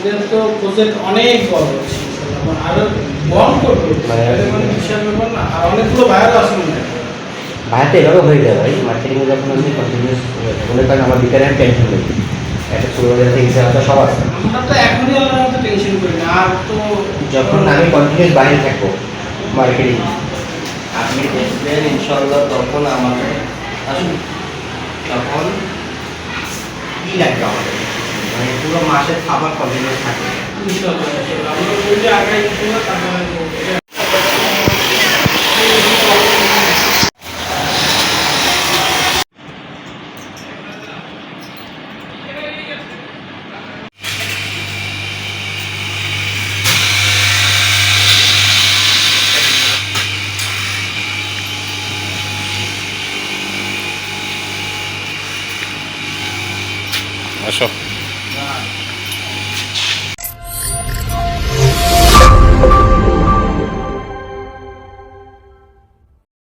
আমাদের তো প্রজেক্ট অনেক বড় হচ্ছে, আরো বন্ধ করবো মানে বিশাল ব্যাপার না, আর অনেকগুলো ভাইয়ারও আছে মনে হয়। ভাইয়াতে এভাবে হয়ে যায় ভাই, মার্কেটিংয়ে যখন আমি কন্টিনিউস মনে করেন আমার বিকারে আমি টেনশন নেই, একটা সুপারভাইজার থেকে হিসাব সব আছে। আমরা তো এখনই আল্লাহর মতো টেনশন করি না, আর তো যখন আমি কন্টিনিউস বাইরে থাকবো মার্কেটিং, আপনি দেখবেন ইনশাল্লাহ তখন আমাদের আসুন তখন কী লাগবে আমাদের, মানে পুরো মাসের খাবার কন্টিনিউস থাকে। ইনশাআল্লাহ ইনশাআল্লাহ আমরা ওই যে আগে ইনশাআল্লাহ তারপরে আসো।